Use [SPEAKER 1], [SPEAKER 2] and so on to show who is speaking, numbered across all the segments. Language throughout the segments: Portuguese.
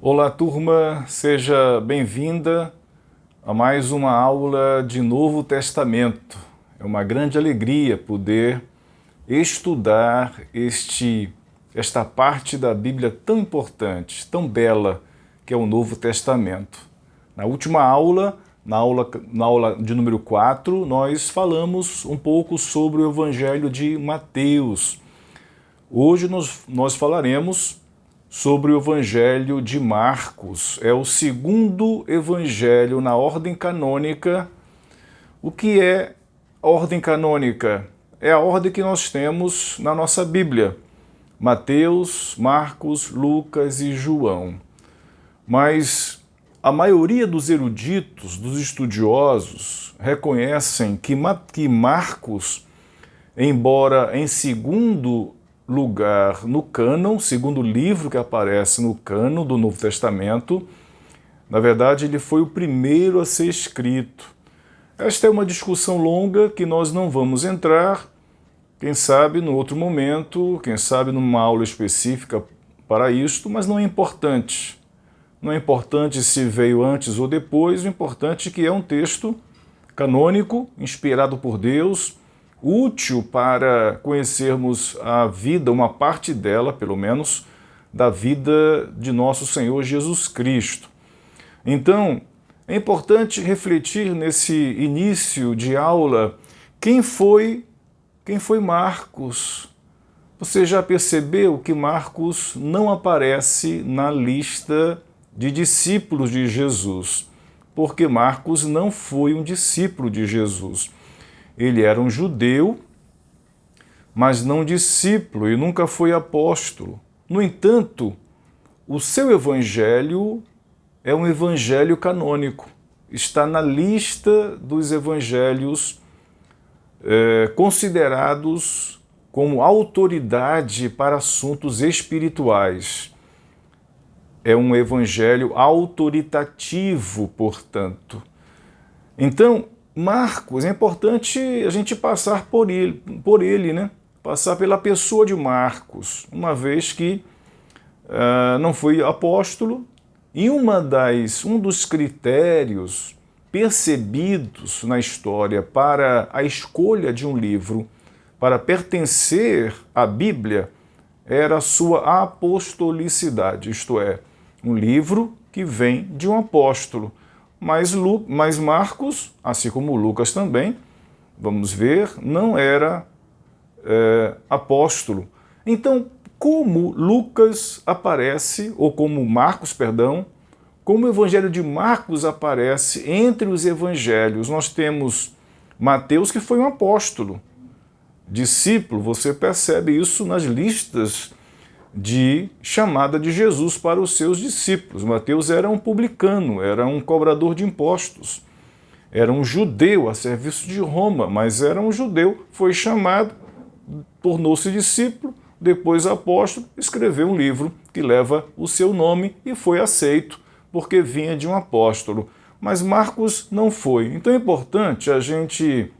[SPEAKER 1] Olá, turma, seja bem-vinda a mais uma aula de Novo Testamento. É uma grande alegria poder estudar esta parte da Bíblia tão importante, tão bela, que é o Novo Testamento. Na última aula, na aula de número 4, nós falamos um pouco sobre o Evangelho de Mateus. Hoje nós falaremos sobre o Evangelho de Marcos. É o segundo evangelho na ordem canônica. O que é a ordem canônica? É a ordem que nós temos na nossa Bíblia. Mateus, Marcos, Lucas e João. Mas a maioria dos eruditos, dos estudiosos, reconhecem que Marcos, embora em segundo lugar no cânon, segundo livro que aparece no cânon do Novo Testamento, na verdade ele foi o primeiro a ser escrito. Esta é uma discussão longa que nós não vamos entrar, quem sabe no outro momento, quem sabe numa aula específica para isto, mas não é importante. Não é importante se veio antes ou depois, o importante é que é um texto canônico, inspirado por Deus, útil para conhecermos a vida, uma parte dela, pelo menos, da vida de nosso Senhor Jesus Cristo. Então, é importante refletir nesse início de aula quem foi Marcos. Você já percebeu que Marcos não aparece na lista de discípulos de Jesus, porque Marcos não foi um discípulo de Jesus. Ele era um judeu, mas não discípulo e nunca foi apóstolo. No entanto, o seu evangelho é um evangelho canônico. Está na lista dos evangelhos considerados como autoridade para assuntos espirituais. É um evangelho autoritativo, portanto. Então, Marcos, é importante a gente passar por ele, né? Passar pela pessoa de Marcos, uma vez que não foi apóstolo, e um dos critérios percebidos na história para a escolha de um livro para pertencer à Bíblia era a sua apostolicidade, isto é, um livro que vem de um apóstolo. Mas Marcos, assim como Lucas também, vamos ver, não era apóstolo. Então, como Lucas aparece, ou como Marcos, perdão, como o evangelho de Marcos aparece entre os evangelhos? Nós temos Mateus, que foi um apóstolo, discípulo, você percebe isso nas listas de chamada de Jesus para os seus discípulos. Mateus era um publicano, era um cobrador de impostos, era um judeu a serviço de Roma, mas era um judeu, foi chamado, tornou-se discípulo, depois apóstolo, escreveu um livro que leva o seu nome e foi aceito porque vinha de um apóstolo. Mas Marcos não foi. Então é importante a gente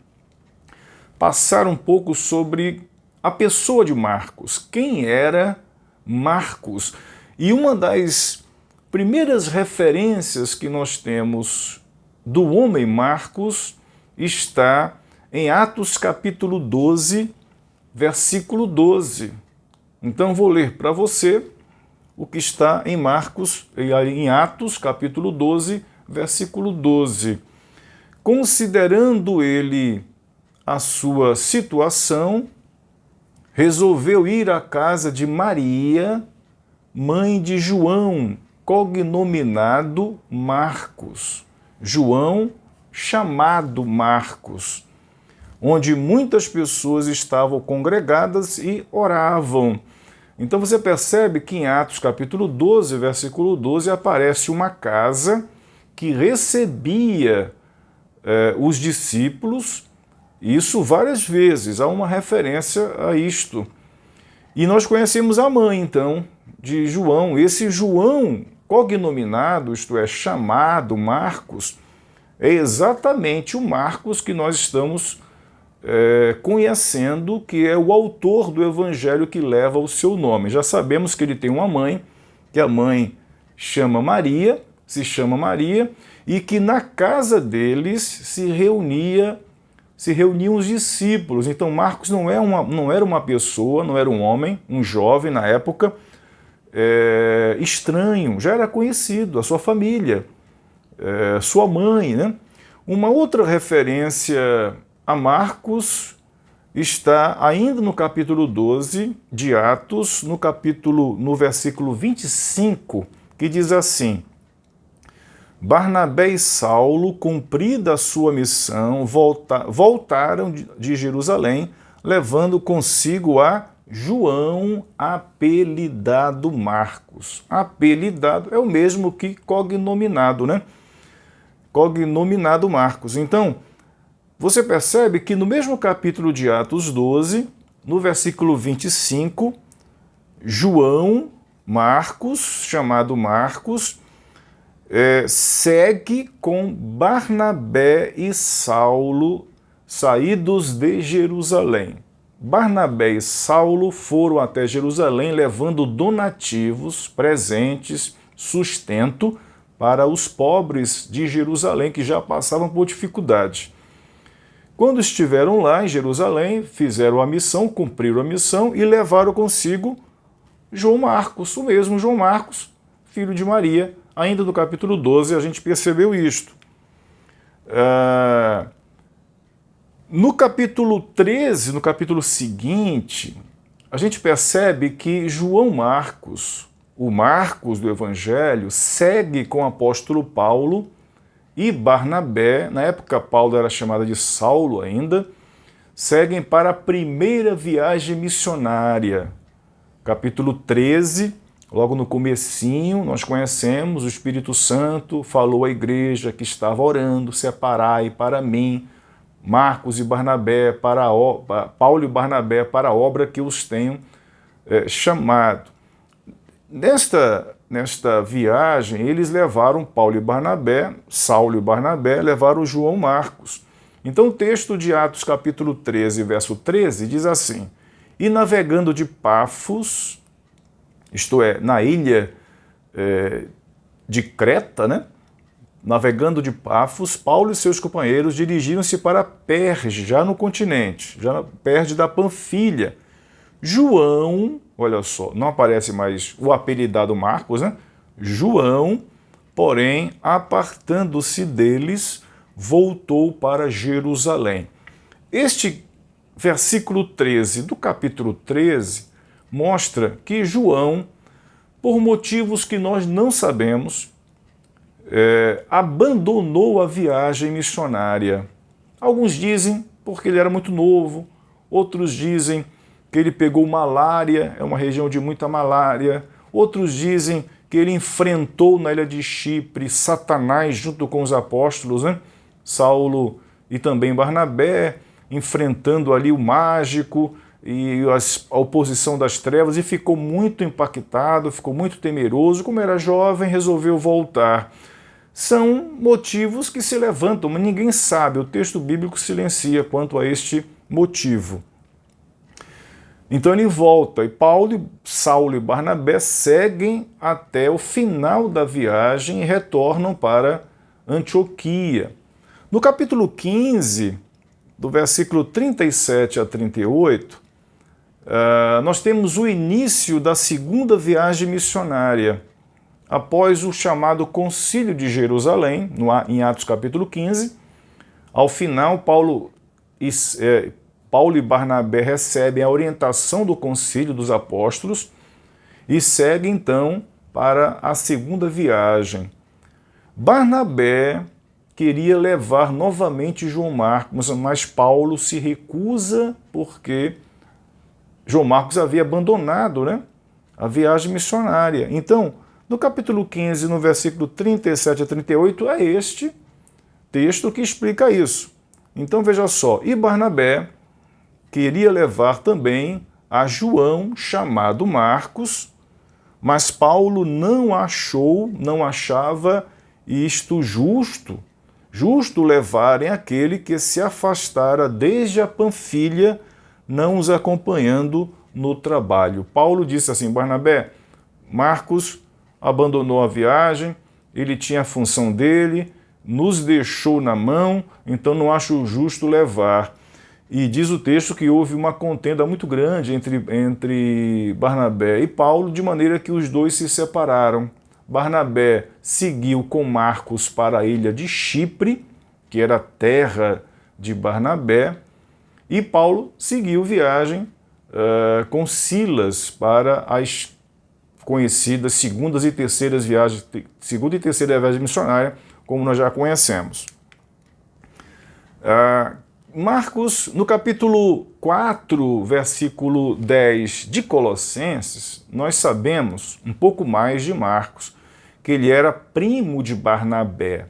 [SPEAKER 1] passar um pouco sobre a pessoa de Marcos. Quem era Marcos? E uma das primeiras referências que nós temos do homem Marcos está em Atos capítulo 12, versículo 12. Então vou ler para você o que está em em Atos capítulo 12, versículo 12. Considerando ele a sua situação, resolveu ir à casa de Maria, mãe de João, cognominado Marcos. João, chamado Marcos, onde muitas pessoas estavam congregadas e oravam. Então você percebe que em Atos capítulo 12, versículo 12, aparece uma casa que recebia os discípulos. Isso várias vezes, há uma referência a isto. E nós conhecemos a mãe, então, de João. Esse João cognominado, isto é, chamado Marcos, é exatamente o Marcos que nós estamos conhecendo, que é o autor do evangelho que leva o seu nome. Já sabemos que ele tem uma mãe, que a mãe se chama Maria, e que na casa deles se reuniam os discípulos. Então Marcos não era uma pessoa, não era um homem, um jovem na época, estranho, já era conhecido, a sua família, sua mãe, né? Uma outra referência a Marcos está ainda no capítulo 12 de Atos, no versículo 25, que diz assim: Barnabé e Saulo, cumprida a sua missão, voltaram de Jerusalém, levando consigo a João, apelidado Marcos. Apelidado é o mesmo que cognominado, né? Cognominado Marcos. Então, você percebe que no mesmo capítulo de Atos 12, no versículo 25, João, Marcos, chamado Marcos, segue com Barnabé e Saulo, saídos de Jerusalém. Barnabé e Saulo foram até Jerusalém levando donativos, presentes, sustento para os pobres de Jerusalém que já passavam por dificuldade. Quando estiveram lá em Jerusalém, fizeram a missão, cumpriram a missão e levaram consigo João Marcos, o mesmo João Marcos, filho de Maria. Ainda no capítulo 12 a gente percebeu isto. No capítulo 13, no capítulo seguinte, a gente percebe que João Marcos, o Marcos do Evangelho, segue com o apóstolo Paulo e Barnabé, na época Paulo era chamado de Saulo ainda, seguem para a primeira viagem missionária. Capítulo 13, logo no comecinho, nós conhecemos, o Espírito Santo falou à igreja que estava orando: separai para mim Marcos e Barnabé, Paulo e Barnabé para a obra que os tenho chamado. Nesta viagem, eles levaram Paulo e Barnabé, Saulo e Barnabé, levaram João Marcos. Então o texto de Atos capítulo 13, verso 13, diz assim: E navegando de Pafos, isto é, na ilha de Creta, né? Navegando de Pafos, Paulo e seus companheiros dirigiram-se para Perge, já no continente, já Perge da Panfilha. João, olha só, não aparece mais o apelidado Marcos, né? João, porém, apartando-se deles, voltou para Jerusalém. Este versículo 13 do capítulo 13 mostra que João, por motivos que nós não sabemos, abandonou a viagem missionária. Alguns dizem porque ele era muito novo, outros dizem que ele pegou malária, é uma região de muita malária, outros dizem que ele enfrentou na ilha de Chipre Satanás junto com os apóstolos, né? Saulo e também Barnabé, enfrentando ali o mágico e a oposição das trevas, e ficou muito impactado, ficou muito temeroso. Como era jovem, resolveu voltar. São motivos que se levantam, mas ninguém sabe, o texto bíblico silencia quanto a este motivo. Então ele volta, e Paulo, Saulo e Barnabé seguem até o final da viagem e retornam para Antioquia. No capítulo 15, do versículo 37 a 38, nós temos o início da segunda viagem missionária, após o chamado Concílio de Jerusalém, em Atos capítulo 15. Ao final, Paulo e Barnabé recebem a orientação do Concílio dos Apóstolos e seguem então para a segunda viagem. Barnabé queria levar novamente João Marcos, mas Paulo se recusa porque João Marcos havia abandonado, né, a viagem missionária. Então, no capítulo 15, no versículo 37 a 38, é este texto que explica isso. Então veja só, e Barnabé queria levar também a João, chamado Marcos, mas Paulo não achava isto justo levarem aquele que se afastara desde a Panfilha, não os acompanhando no trabalho. Paulo disse assim: Barnabé, Marcos abandonou a viagem, ele tinha a função dele, nos deixou na mão, então não acho justo levar. E diz o texto que houve uma contenda muito grande entre Barnabé e Paulo, de maneira que os dois se separaram. Barnabé seguiu com Marcos para a ilha de Chipre, que era a terra de Barnabé, e Paulo seguiu viagem com Silas para as conhecidas segunda e terceira viagem missionária, como nós já conhecemos. Marcos, no capítulo 4, versículo 10 de Colossenses, nós sabemos um pouco mais de Marcos, que ele era primo de Barnabé.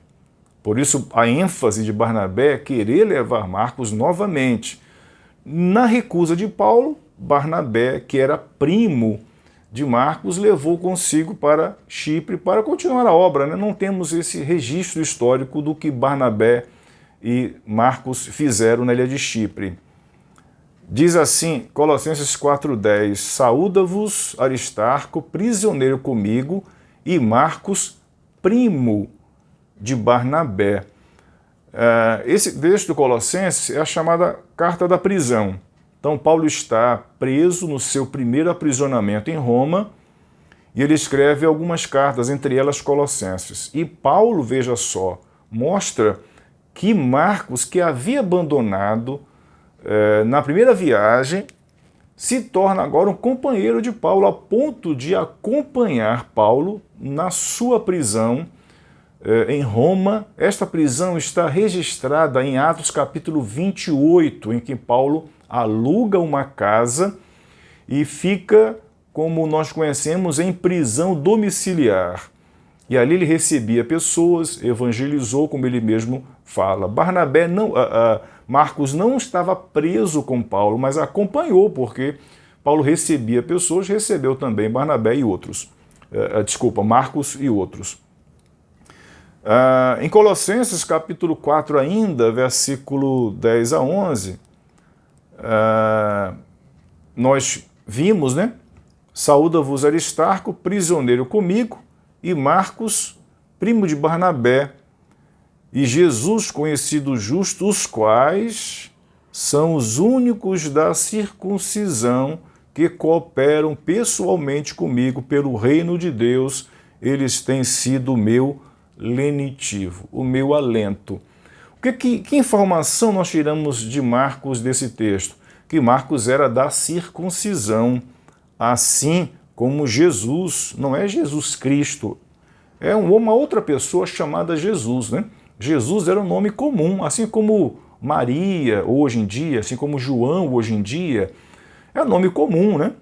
[SPEAKER 1] Por isso, a ênfase de Barnabé é querer levar Marcos novamente. Na recusa de Paulo, Barnabé, que era primo de Marcos, levou consigo para Chipre para continuar a obra, né? Não temos esse registro histórico do que Barnabé e Marcos fizeram na ilha de Chipre. Diz assim, Colossenses 4,10, saúda-vos Aristarco, prisioneiro comigo, e Marcos, primo de Barnabé. Esse texto do Colossenses é a chamada carta da prisão. Então, Paulo está preso no seu primeiro aprisionamento em Roma e ele escreve algumas cartas, entre elas Colossenses. E Paulo, veja só, mostra que Marcos, que havia abandonado na primeira viagem, se torna agora um companheiro de Paulo, a ponto de acompanhar Paulo na sua prisão em Roma. Esta prisão está registrada em Atos capítulo 28, em que Paulo aluga uma casa e fica, como nós conhecemos, em prisão domiciliar. E ali ele recebia pessoas, evangelizou, como ele mesmo fala. Marcos não estava preso com Paulo, mas acompanhou, porque Paulo recebia pessoas, recebeu também Barnabé e outros. Marcos e outros. Em Colossenses capítulo 4 ainda, versículo 10 a 11, nós vimos, né? Saúda-vos Aristarco, prisioneiro comigo, e Marcos, primo de Barnabé, e Jesus, conhecido justo, os quais são os únicos da circuncisão que cooperam pessoalmente comigo pelo reino de Deus. Eles têm sido o meu lenitivo, o meu alento. Que informação nós tiramos de Marcos desse texto? Que Marcos era da circuncisão, assim como Jesus, não é Jesus Cristo, é uma outra pessoa chamada Jesus, né? Jesus era um nome comum, assim como Maria hoje em dia, assim como João hoje em dia, é nome comum, né?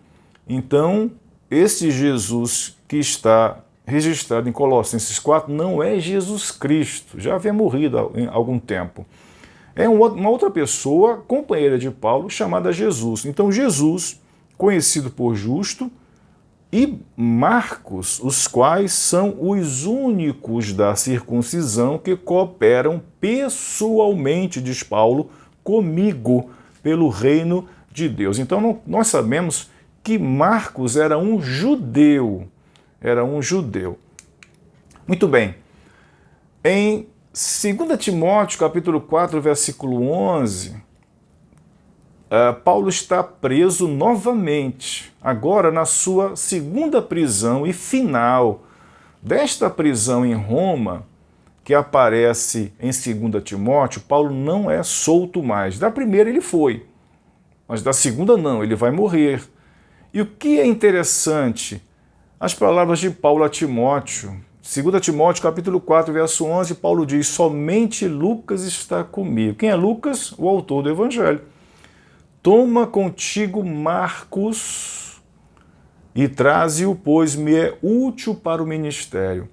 [SPEAKER 1] Então, esse Jesus que está registrado em Colossenses 4 não é Jesus Cristo, já havia morrido há algum tempo. É uma outra pessoa, companheira de Paulo, chamada Jesus. Então, Jesus, conhecido por justo, e Marcos, os quais são os únicos da circuncisão que cooperam pessoalmente, diz Paulo, comigo, pelo reino de Deus. Então, nós sabemos que Marcos era um judeu. Muito bem. Em 2 Timóteo, capítulo 4, versículo 11, Paulo está preso novamente, agora na sua segunda prisão e final. Desta prisão em Roma, que aparece em 2 Timóteo, Paulo não é solto mais. Da primeira ele foi, mas da segunda não, ele vai morrer. E o que é interessante, as palavras de Paulo a Timóteo, 2 Timóteo capítulo 4, verso 11, Paulo diz, somente Lucas está comigo. Quem é Lucas? O autor do Evangelho. Toma contigo Marcos e traze-o, pois me é útil para o ministério.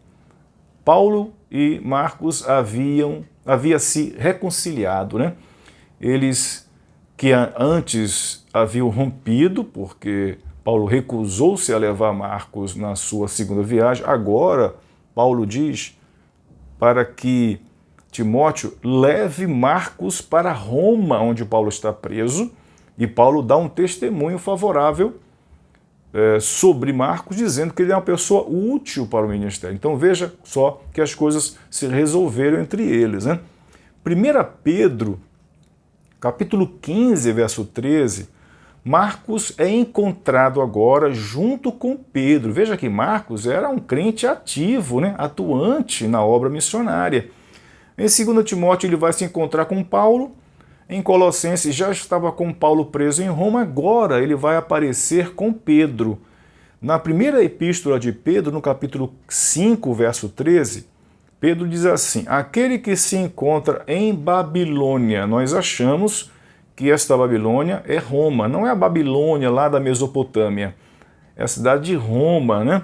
[SPEAKER 1] Paulo e Marcos havia se reconciliado, né? Eles que antes haviam rompido, porque Paulo recusou-se a levar Marcos na sua segunda viagem. Agora, Paulo diz para que Timóteo leve Marcos para Roma, onde Paulo está preso, e Paulo dá um testemunho favorável sobre Marcos, dizendo que ele é uma pessoa útil para o ministério. Então veja só que as coisas se resolveram entre eles, né? 1 Pedro, capítulo 15, verso 13, Marcos é encontrado agora junto com Pedro. Veja que Marcos era um crente ativo, né? Atuante na obra missionária. Em 2 Timóteo ele vai se encontrar com Paulo. Em Colossenses já estava com Paulo preso em Roma, agora ele vai aparecer com Pedro. Na primeira epístola de Pedro, no capítulo 5, verso 13, Pedro diz assim: aquele que se encontra em Babilônia, nós achamos que esta Babilônia é Roma, não é a Babilônia lá da Mesopotâmia, é a cidade de Roma, né?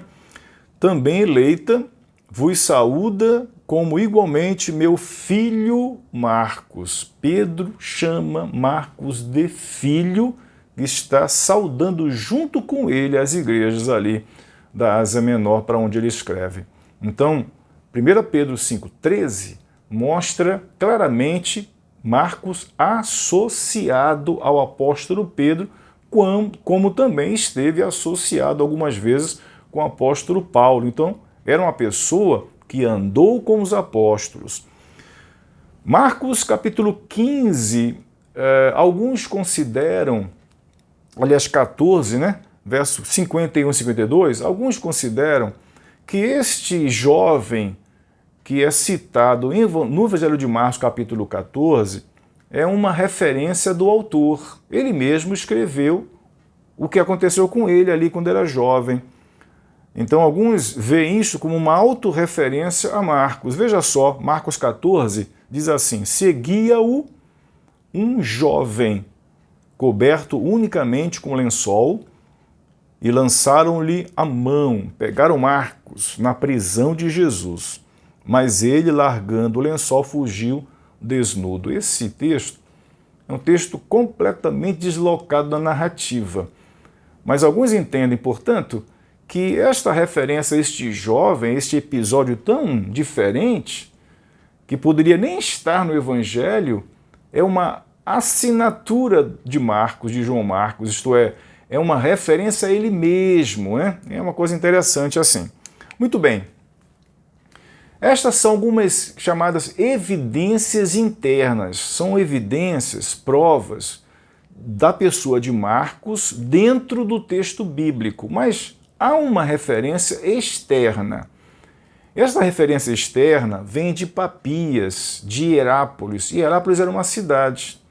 [SPEAKER 1] Também eleita, vos saúda como igualmente meu filho Marcos. Pedro chama Marcos de filho, que está saudando junto com ele as igrejas ali da Ásia Menor, para onde ele escreve. Então, 1 Pedro 5,13 mostra claramente Marcos associado ao apóstolo Pedro, como também esteve associado algumas vezes com o apóstolo Paulo. Então, era uma pessoa que andou com os apóstolos. Marcos capítulo 15, alguns consideram, aliás 14, né, verso 51 e 52, alguns consideram que este jovem que é citado no Evangelho de Marcos capítulo 14 é uma referência do autor. Ele mesmo escreveu o que aconteceu com ele ali quando era jovem. Então alguns veem isso como uma autorreferência a Marcos. Veja só, Marcos 14 diz assim: seguia-o um jovem, coberto unicamente com lençol, e lançaram-lhe a mão, pegaram Marcos na prisão de Jesus. Mas ele, largando o lençol, fugiu desnudo. Esse texto é um texto completamente deslocado da narrativa. Mas alguns entendem, portanto, que esta referência a este jovem, este episódio tão diferente, que poderia nem estar no Evangelho, é uma assinatura de Marcos, de João Marcos, isto é uma referência a ele mesmo, né? É uma coisa interessante assim. Muito bem. Estas são algumas chamadas evidências internas, são evidências, provas da pessoa de Marcos dentro do texto bíblico, mas há uma referência externa. Esta referência externa vem de Papias, de Hierápolis. Hierápolis era uma cidade.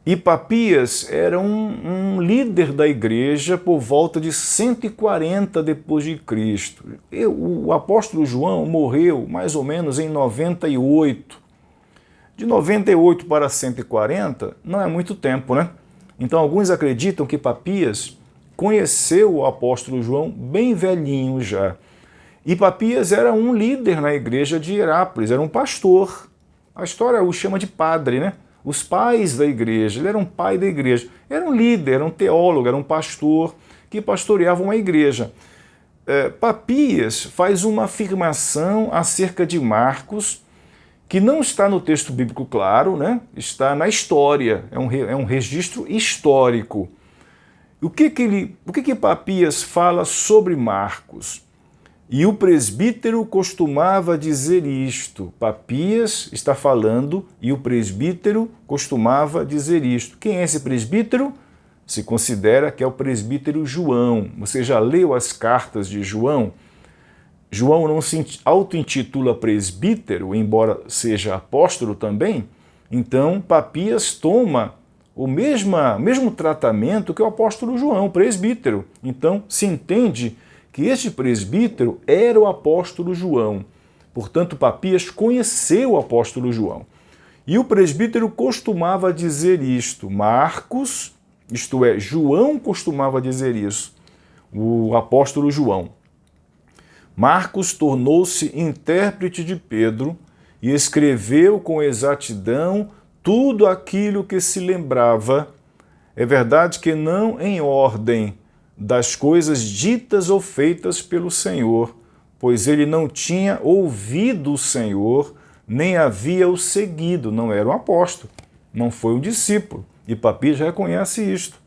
[SPEAKER 1] E Papias era um líder da igreja por volta de 140 depois de Cristo. O apóstolo João morreu mais ou menos em 98. De 98 para 140 não é muito tempo, né? Então alguns acreditam que Papias conheceu o apóstolo João bem velhinho já. E Papias era um líder na igreja de Hierápolis, era um pastor. A história o chama de padre, né? Os pais da igreja, ele era um pai da igreja, era um líder, era um teólogo, era um pastor que pastoreava uma igreja. Papias faz uma afirmação acerca de Marcos que não está no texto bíblico claro, né? Está na história, é um registro histórico. O que Papias fala sobre Marcos? E o presbítero costumava dizer isto. Papias está falando e o presbítero costumava dizer isto. Quem é esse presbítero? Se considera que é o presbítero João. Você já leu as cartas de João? João não se auto-intitula presbítero, embora seja apóstolo também. Então, Papias toma o mesmo tratamento que o apóstolo João, presbítero. Então, se entende que este presbítero era o apóstolo João. Portanto, Papias conheceu o apóstolo João. E o presbítero costumava dizer isto. Marcos, isto é, João costumava dizer isso. O apóstolo João. Marcos tornou-se intérprete de Pedro e escreveu com exatidão tudo aquilo que se lembrava. É verdade que não em ordem das coisas ditas ou feitas pelo Senhor, pois ele não tinha ouvido o Senhor, nem havia o seguido, não era um apóstolo, não foi um discípulo, e Papias reconhece isto.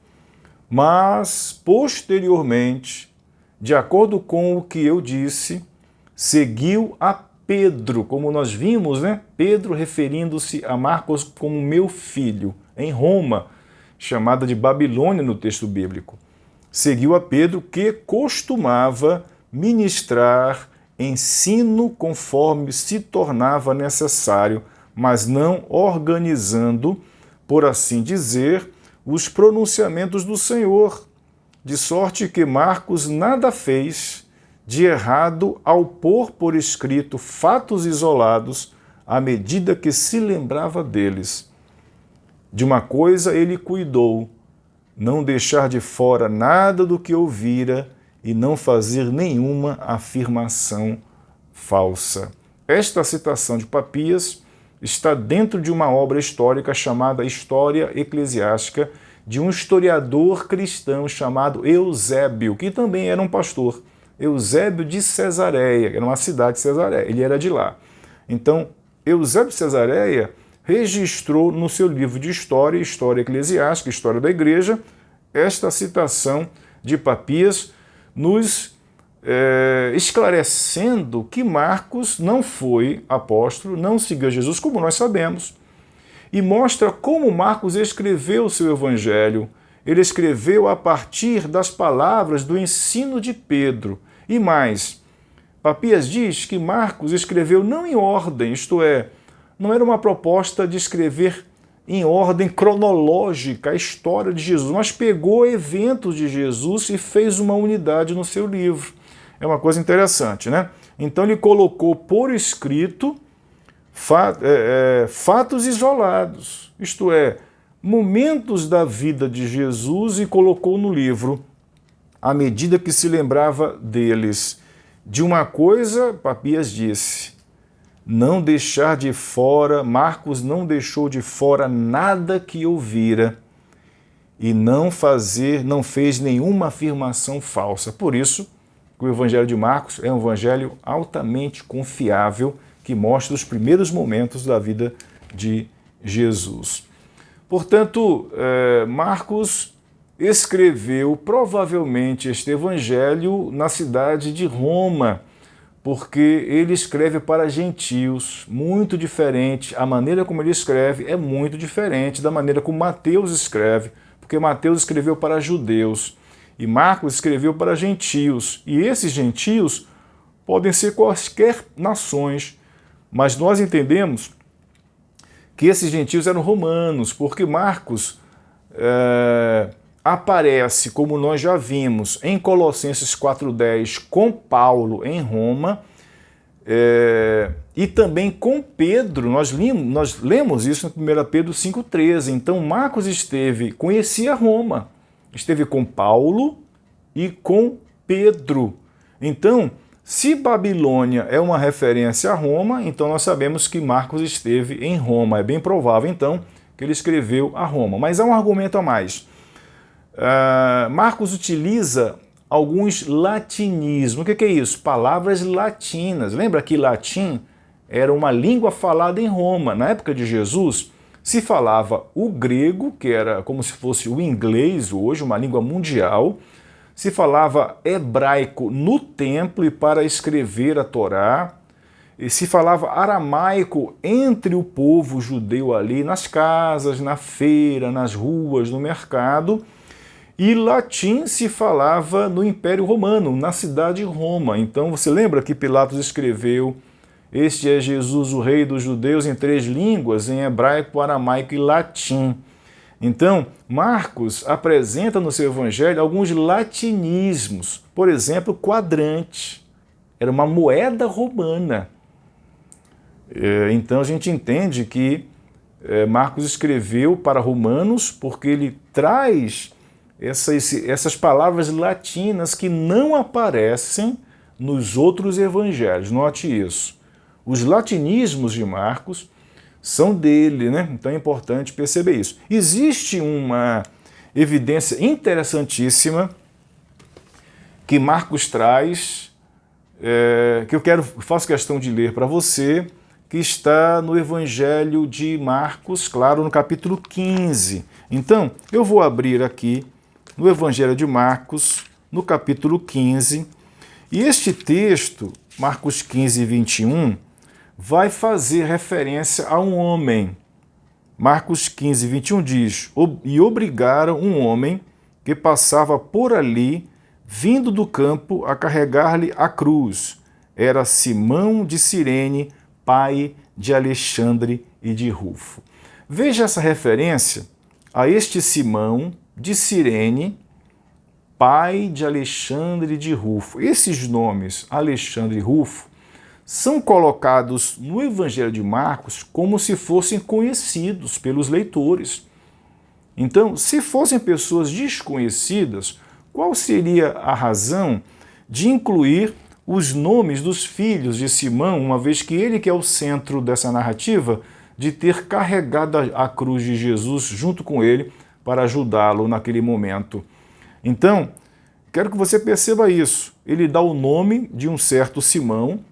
[SPEAKER 1] Mas, posteriormente, de acordo com o que eu disse, seguiu a Pedro, como nós vimos, né? Pedro referindo-se a Marcos como meu filho, em Roma, chamada de Babilônia no texto bíblico. Seguiu a Pedro, que costumava ministrar ensino conforme se tornava necessário, mas não organizando, por assim dizer, os pronunciamentos do Senhor, de sorte que Marcos nada fez de errado ao pôr por escrito fatos isolados à medida que se lembrava deles. De uma coisa ele cuidou, não deixar de fora nada do que ouvira e não fazer nenhuma afirmação falsa. Esta citação de Papias está dentro de uma obra histórica chamada História Eclesiástica, de um historiador cristão chamado Eusébio, que também era um pastor. Eusébio de Cesareia, era uma cidade de Cesareia, ele era de lá. Então, Eusébio de Cesareia registrou no seu livro de História, História Eclesiástica, História da Igreja, esta citação de Papias, nos esclarecendo que Marcos não foi apóstolo, não seguiu Jesus, como nós sabemos, e mostra como Marcos escreveu o seu evangelho. Ele escreveu a partir das palavras do ensino de Pedro. E mais, Papias diz que Marcos escreveu não em ordem, isto é, não era uma proposta de escrever em ordem cronológica a história de Jesus, mas pegou eventos de Jesus e fez uma unidade no seu livro. É uma coisa interessante, né? Então ele colocou por escrito fatos isolados, isto é, momentos da vida de Jesus, e colocou no livro à medida que se lembrava deles. De uma coisa, Papias disse, não deixar de fora, Marcos não deixou de fora nada que ouvira e não fez nenhuma afirmação falsa. Por isso, o Evangelho de Marcos é um evangelho altamente confiável, que mostra os primeiros momentos da vida de Jesus. Portanto, Marcos escreveu provavelmente este evangelho na cidade de Roma, porque ele escreve para gentios, muito diferente, a maneira como ele escreve é muito diferente da maneira como Mateus escreve, porque Mateus escreveu para judeus e Marcos escreveu para gentios, e esses gentios podem ser quaisquer nações, mas nós entendemos que esses gentios eram romanos, porque Marcos aparece, como nós já vimos, em Colossenses 4,10 com Paulo em Roma, e também com Pedro. Nós lemos isso em 1 Pedro 5,13. Então Marcos conhecia Roma, esteve com Paulo e com Pedro. Então, se Babilônia é uma referência a Roma, então nós sabemos que Marcos esteve em Roma. É bem provável, então, que ele escreveu a Roma. Mas há um argumento a mais. Marcos utiliza alguns latinismos. O que é isso? Palavras latinas. Lembra que latim era uma língua falada em Roma. Na época de Jesus, se falava o grego, que era como se fosse o inglês hoje, uma língua mundial. Se falava hebraico no templo e para escrever a Torá. E se falava aramaico entre o povo judeu ali, nas casas, na feira, nas ruas, no mercado. E latim se falava no Império Romano, na cidade de Roma. Então você lembra que Pilatos escreveu: "Este é Jesus, o Rei dos Judeus", em 3 línguas, em hebraico, aramaico e latim. Então, Marcos apresenta no seu evangelho alguns latinismos. Por exemplo, quadrante. Era uma moeda romana. Então a gente entende que Marcos escreveu para romanos porque ele traz essas palavras latinas que não aparecem nos outros evangelhos. Note isso. Os latinismos de Marcos são dele, né? Então é importante perceber isso. Existe uma evidência interessantíssima que Marcos traz, que eu faço questão de ler para você, que está no Evangelho de Marcos, claro, no capítulo 15. Então, eu vou abrir aqui no Evangelho de Marcos, no capítulo 15. E este texto, Marcos 15, 21, vai fazer referência a um homem. Marcos 15, 21 diz: E obrigaram um homem que passava por ali, vindo do campo, a carregar-lhe a cruz. Era Simão de Cirene, pai de Alexandre e de Rufo. Veja essa referência a este Simão de Cirene, pai de Alexandre e de Rufo. Esses nomes, Alexandre e Rufo, são colocados no Evangelho de Marcos como se fossem conhecidos pelos leitores. Então, se fossem pessoas desconhecidas, qual seria a razão de incluir os nomes dos filhos de Simão, uma vez que ele que é o centro dessa narrativa, de ter carregado a cruz de Jesus junto com ele para ajudá-lo naquele momento? Então, quero que você perceba isso. Ele dá o nome de um certo Simão,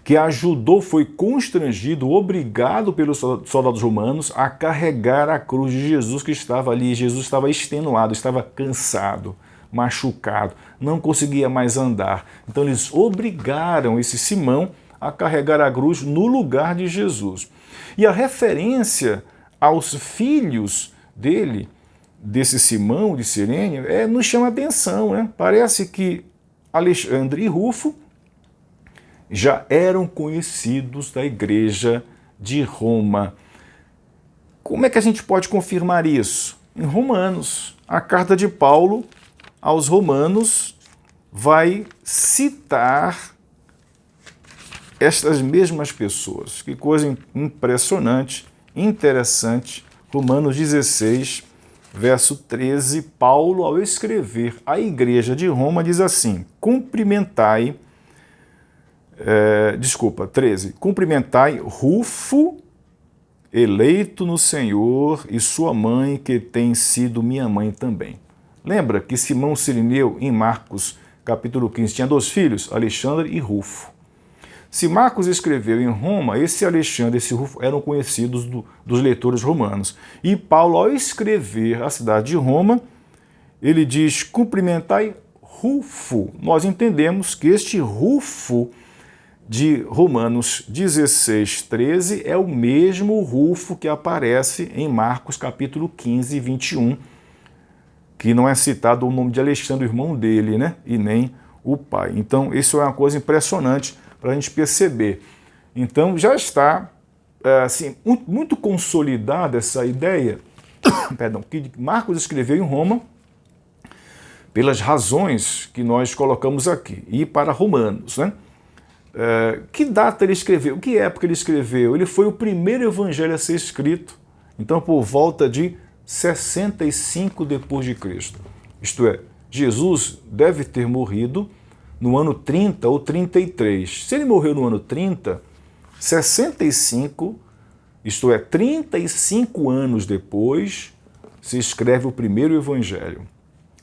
[SPEAKER 1] que ajudou, foi constrangido, obrigado pelos soldados romanos a carregar a cruz de Jesus que estava ali. Jesus estava extenuado, estava cansado, machucado, não conseguia mais andar. Então eles obrigaram esse Simão a carregar a cruz no lugar de Jesus. E a referência aos filhos dele, desse Simão de Cirene, nos chama atenção, né? Parece que Alexandre e Rufo já eram conhecidos da igreja de Roma. Como é que a gente pode confirmar isso? Em Romanos, a carta de Paulo aos Romanos vai citar estas mesmas pessoas. Que coisa impressionante, interessante. Romanos 16, verso 13, Paulo, ao escrever à igreja de Roma, diz assim: cumprimentai 13. Cumprimentai Rufo, eleito no Senhor, e sua mãe, que tem sido minha mãe também. Lembra que Simão Cirineu, em Marcos, capítulo 15, tinha 2 filhos, Alexandre e Rufo. Se Marcos escreveu em Roma, esse Alexandre e esse Rufo eram conhecidos dos leitores romanos. E Paulo, ao escrever a cidade de Roma, ele diz: cumprimentai Rufo. Nós entendemos que este Rufo de Romanos 16, 13 é o mesmo Rufo que aparece em Marcos capítulo 15, 21, que não é citado o nome de Alexandre, o irmão dele, né? E nem o pai. Então, isso é uma coisa impressionante para a gente perceber. Então, já está assim, muito consolidada essa ideia que Marcos escreveu em Roma pelas razões que nós colocamos aqui, e para Romanos, né? Que data ele escreveu? Que época ele escreveu? Ele foi o primeiro evangelho a ser escrito, então por volta de 65 depois de Cristo. Isto é, Jesus deve ter morrido no ano 30 ou 33. Se ele morreu no ano 30, 65, isto é, 35 anos depois, se escreve o primeiro evangelho.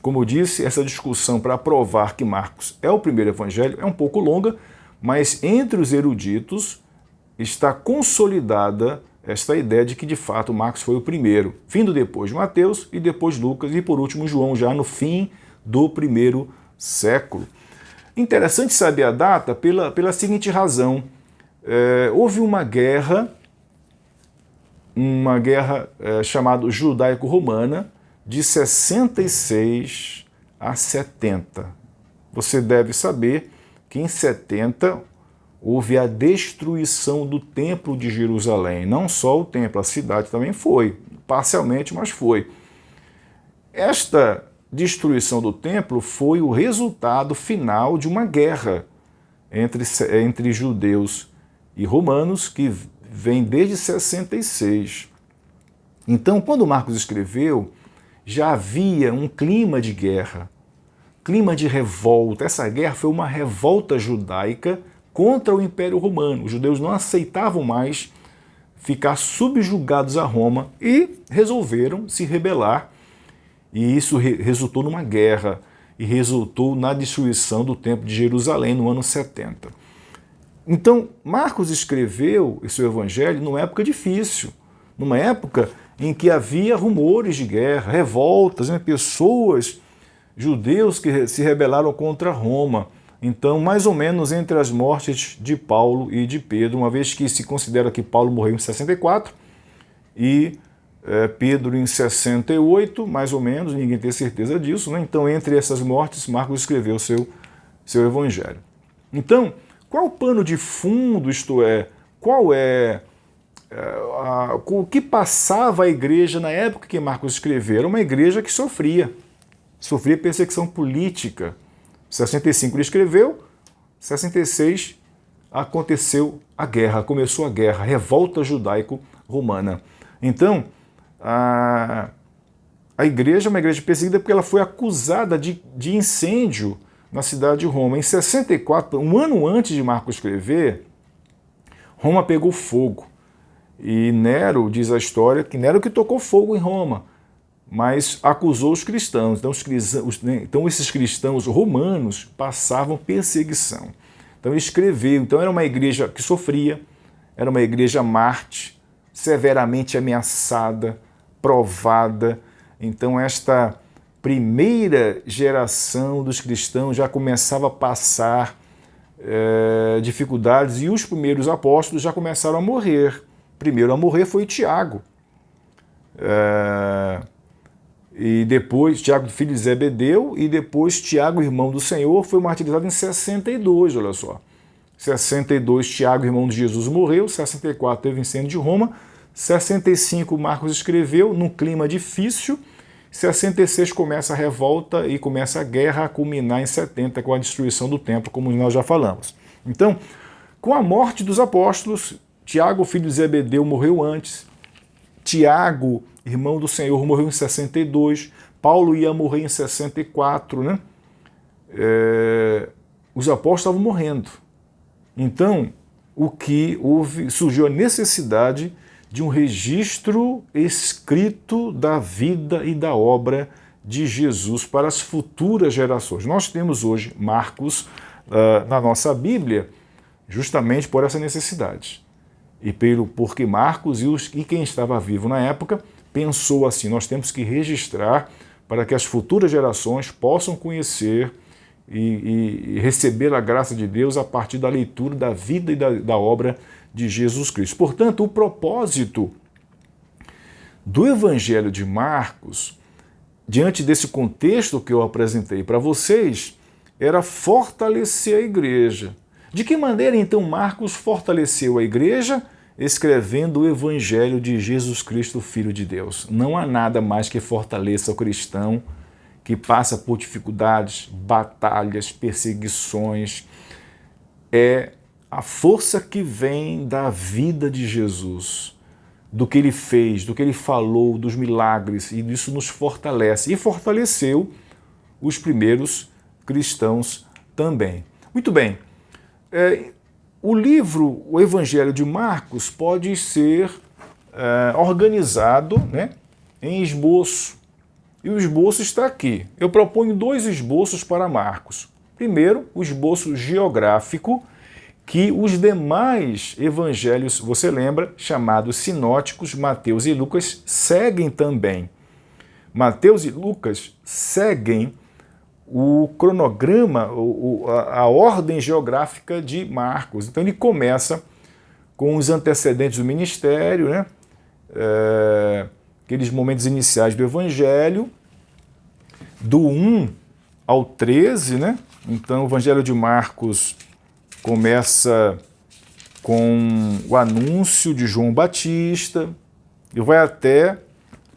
[SPEAKER 1] Como eu disse, essa discussão para provar que Marcos é o primeiro evangelho é um pouco longa, mas entre os eruditos está consolidada esta ideia de que, de fato, Marcos foi o primeiro, vindo depois de Mateus e depois Lucas e, por último, João, já no fim do primeiro século. Interessante saber a data pela seguinte razão. Houve uma guerra chamada judaico-romana, de 66 a 70. Você deve saber que em 70 houve a destruição do Templo de Jerusalém. Não só o templo, a cidade também foi, parcialmente, mas foi. Esta destruição do templo foi o resultado final de uma guerra entre judeus e romanos que vem desde 66. Então, quando Marcos escreveu, já havia um clima de guerra, clima de revolta. Essa guerra foi uma revolta judaica contra o Império Romano. Os judeus não aceitavam mais ficar subjugados a Roma e resolveram se rebelar. E isso resultou numa guerra e resultou na destruição do Templo de Jerusalém no ano 70. Então, Marcos escreveu esse evangelho numa época difícil, numa época em que havia rumores de guerra, revoltas, né? Pessoas, judeus que se rebelaram contra Roma. Então, mais ou menos entre as mortes de Paulo e de Pedro, uma vez que se considera que Paulo morreu em 64 e Pedro em 68, mais ou menos, ninguém tem certeza disso, né? Então, entre essas mortes, Marcos escreveu seu evangelho. Então, qual o pano de fundo, isto é, qual é o que passava a igreja na época que Marcos escreveu? Era uma igreja que sofria perseguição política. 65 ele escreveu, 66 aconteceu a guerra, começou a guerra, a revolta judaico-romana. Então, a igreja é uma igreja perseguida porque ela foi acusada de incêndio na cidade de Roma. Em 64, um ano antes de Marcos escrever, Roma pegou fogo. E Nero, diz a história, que Nero que tocou fogo em Roma, mas acusou os cristãos. Então esses cristãos romanos passavam perseguição. Então ele escreveu. Então era uma igreja que sofria, era uma igreja mártir, severamente ameaçada, provada. Então esta primeira geração dos cristãos já começava a passar dificuldades e os primeiros apóstolos já começaram a morrer. Primeiro a morrer foi Tiago. E depois Tiago, filho de Zebedeu, e depois Tiago, irmão do Senhor, foi martirizado em 62, olha só. 62, Tiago, irmão de Jesus, morreu, 64 teve incêndio de Roma, 65 Marcos escreveu, num clima difícil, 66 começa a revolta e começa a guerra a culminar em 70 com a destruição do templo, como nós já falamos. Então, com a morte dos apóstolos, Tiago, filho de Zebedeu, morreu antes, Tiago, irmão do Senhor, morreu em 62, Paulo ia morrer em 64, né? Os apóstolos estavam morrendo. Então, surgiu a necessidade de um registro escrito da vida e da obra de Jesus para as futuras gerações. Nós temos hoje Marcos na nossa Bíblia justamente por essa necessidade. E porque Marcos e quem estava vivo na época pensou assim, nós temos que registrar para que as futuras gerações possam conhecer e receber a graça de Deus a partir da leitura da vida e da obra de Jesus Cristo. Portanto, o propósito do Evangelho de Marcos, diante desse contexto que eu apresentei para vocês, era fortalecer a igreja. De que maneira, então, Marcos fortaleceu a igreja? Escrevendo o Evangelho de Jesus Cristo, Filho de Deus. Não há nada mais que fortaleça o cristão que passa por dificuldades, batalhas, perseguições. É a força que vem da vida de Jesus, do que ele fez, do que ele falou, dos milagres, e isso nos fortalece. E fortaleceu os primeiros cristãos também. Muito bem. O Evangelho de Marcos pode ser organizado, né, em esboço. E o esboço está aqui. Eu proponho 2 esboços para Marcos. Primeiro, o esboço geográfico, que os demais evangelhos, você lembra, chamados sinóticos, Mateus e Lucas, seguem também. Mateus e Lucas seguem o cronograma, a ordem geográfica de Marcos. Então ele começa com os antecedentes do ministério, né? Aqueles momentos iniciais do Evangelho, do 1 ao 13, né? Então o Evangelho de Marcos começa com o anúncio de João Batista e vai até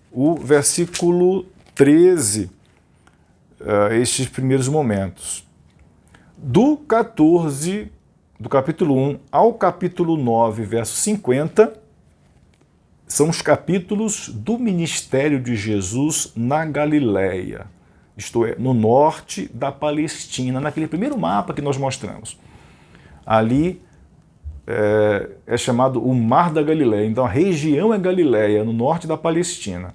[SPEAKER 1] o versículo 13, estes primeiros momentos. Do capítulo 1 ao capítulo 9, verso 50, são os capítulos do ministério de Jesus na Galileia, isto é, no norte da Palestina, naquele primeiro mapa que nós mostramos. Ali é chamado o Mar da Galileia, então a região é Galileia, no norte da Palestina.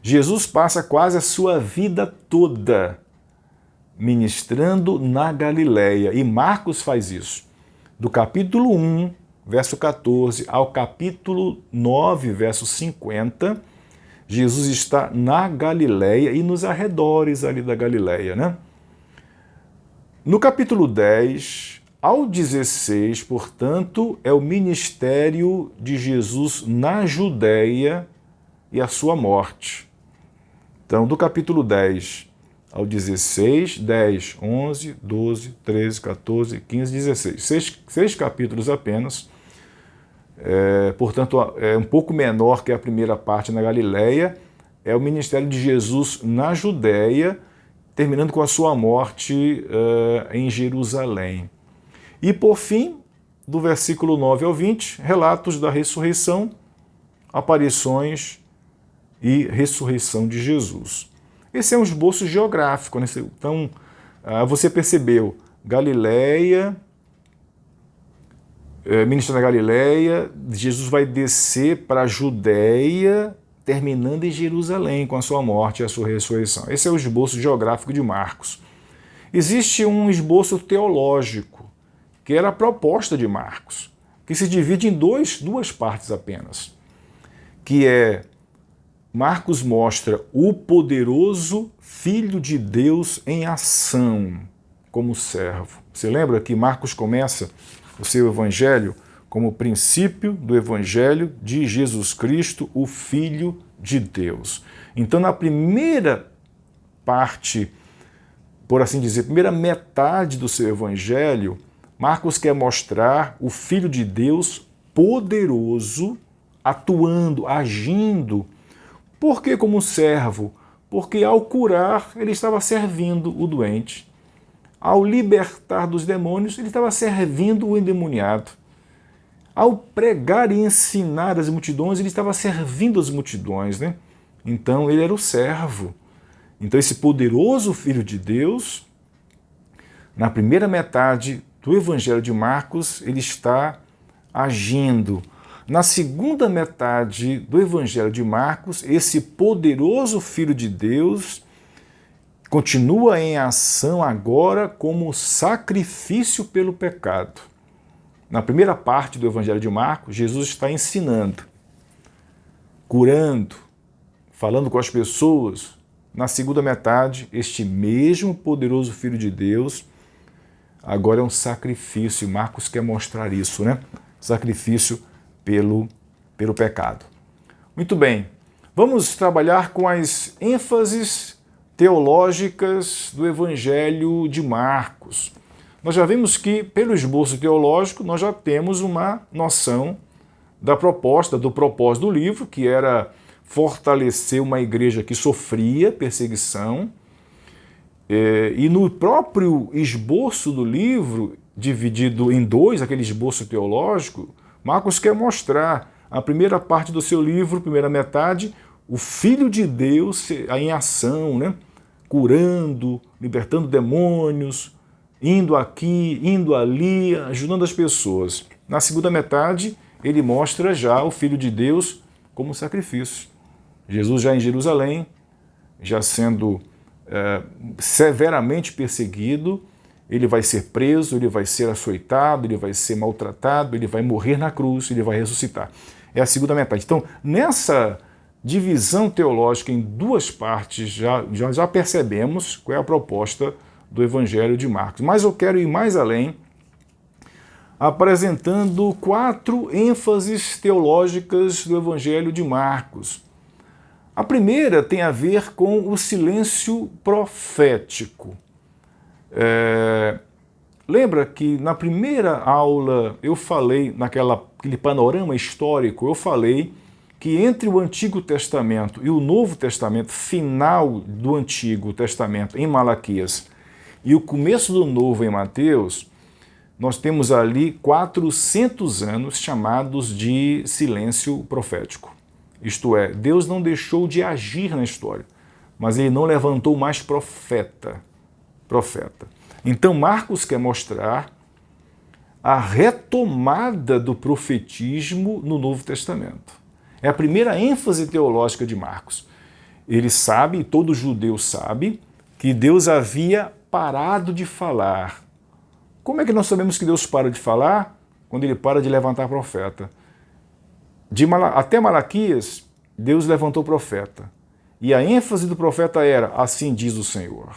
[SPEAKER 1] Jesus passa quase a sua vida toda ministrando na Galileia, e Marcos faz isso. Do capítulo 1, verso 14, ao capítulo 9, verso 50, Jesus está na Galileia e nos arredores ali da Galileia, né? No capítulo 10 ao 16, portanto, é o ministério de Jesus na Judéia e a sua morte. Então, do capítulo 10 ao 16, 10, 11, 12, 13, 14, 15, 16. Seis capítulos apenas. Portanto, é um pouco menor que a primeira parte na Galileia. É o ministério de Jesus na Judéia, terminando com a sua morte em Jerusalém. E, por fim, do versículo 9 ao 20, relatos da ressurreição, aparições e ressurreição de Jesus. Esse é um esboço geográfico, né? Então, você percebeu, Galileia, ministério da Galileia, Jesus vai descer para a Judéia, terminando em Jerusalém com a sua morte e a sua ressurreição. Esse é o esboço geográfico de Marcos. Existe um esboço teológico, que era a proposta de Marcos, que se divide em duas partes apenas, que é Marcos mostra o poderoso Filho de Deus em ação como servo. Você lembra que Marcos começa o seu evangelho como princípio do evangelho de Jesus Cristo, o Filho de Deus. Então, na primeira parte, por assim dizer, primeira metade do seu evangelho, Marcos quer mostrar o Filho de Deus poderoso, atuando, agindo. Por que como servo? Porque ao curar, ele estava servindo o doente. Ao libertar dos demônios, ele estava servindo o endemoniado. Ao pregar e ensinar as multidões, ele estava servindo as multidões, né? Então, ele era o servo. Então, esse poderoso Filho de Deus, na primeira metade do Evangelho de Marcos, ele está agindo. Na segunda metade do Evangelho de Marcos, esse poderoso Filho de Deus continua em ação agora como sacrifício pelo pecado. Na primeira parte do Evangelho de Marcos, Jesus está ensinando, curando, falando com as pessoas. Na segunda metade, este mesmo poderoso Filho de Deus agora é um sacrifício. E Marcos quer mostrar isso, né? Sacrifício pelo pecado. Muito bem, vamos trabalhar com as ênfases teológicas do Evangelho de Marcos. Nós já vimos que, pelo esboço teológico, nós já temos uma noção da proposta, do propósito do livro, que era fortalecer uma igreja que sofria perseguição. E no próprio esboço do livro, dividido em dois, aquele esboço teológico, Marcos quer mostrar a primeira parte do seu livro, primeira metade, o Filho de Deus em ação, né? Curando, libertando demônios, indo aqui, indo ali, ajudando as pessoas. Na segunda metade, ele mostra já o Filho de Deus como sacrifício. Jesus já em Jerusalém, já sendo severamente perseguido, ele vai ser preso, ele vai ser açoitado, ele vai ser maltratado, ele vai morrer na cruz, ele vai ressuscitar. É a segunda metade. Então, nessa divisão teológica em duas partes, já percebemos qual é a proposta do Evangelho de Marcos. Mas eu quero ir mais além, apresentando 4 ênfases teológicas do Evangelho de Marcos. A primeira tem a ver com o silêncio profético. Lembra que na primeira aula eu falei, naquele panorama histórico, eu falei que entre o Antigo Testamento e o Novo Testamento, final do Antigo Testamento em Malaquias e o começo do Novo em Mateus, nós temos ali 400 anos chamados de silêncio profético. Isto é, Deus não deixou de agir na história, mas ele não levantou mais profeta. Então Marcos quer mostrar a retomada do profetismo no Novo Testamento. É a primeira ênfase teológica de Marcos. Ele sabe, todo judeu sabe, que Deus havia parado de falar. Como é que nós sabemos que Deus para de falar? Quando ele para de levantar profeta. Até Malaquias, Deus levantou o profeta. E a ênfase do profeta era: assim diz o Senhor.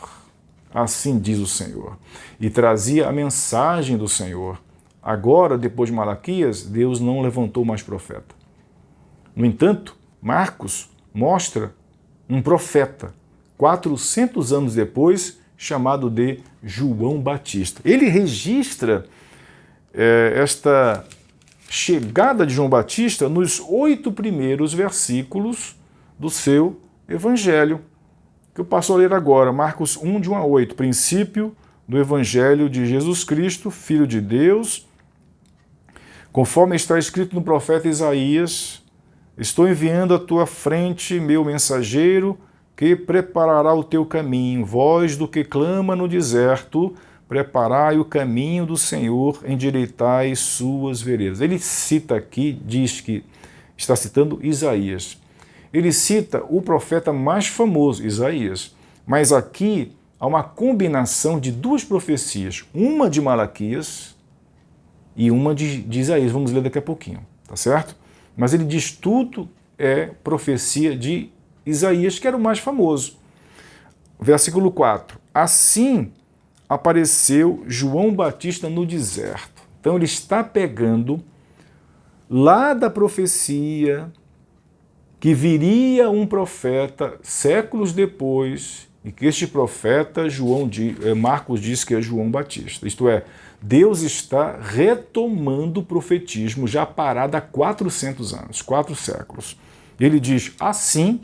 [SPEAKER 1] Assim diz o Senhor. E trazia a mensagem do Senhor. Agora, depois de Malaquias, Deus não levantou mais profeta. No entanto, Marcos mostra um profeta, 400 anos depois, chamado de João Batista. Ele registra esta chegada de João Batista nos 8 primeiros versículos do seu evangelho, que eu passo a ler agora, Marcos 1, de 1 a 8, princípio do evangelho de Jesus Cristo, Filho de Deus, conforme está escrito no profeta Isaías: estou enviando à tua frente meu mensageiro, que preparará o teu caminho. Voz do que clama no deserto, preparai o caminho do Senhor, endireitai suas veredas. Ele cita aqui, diz que está citando Isaías. Ele cita o profeta mais famoso, Isaías. Mas aqui há uma combinação de 2 profecias, uma de Malaquias e uma de Isaías. Vamos ler daqui a pouquinho, tá certo? Mas ele diz tudo é profecia de Isaías, que era o mais famoso. Versículo 4. Assim apareceu João Batista no deserto. Então ele está pegando lá da profecia que viria um profeta séculos depois, e que este profeta, Marcos diz que é João Batista. Isto é, Deus está retomando o profetismo já parado há 400 anos, 4 séculos. Ele diz assim,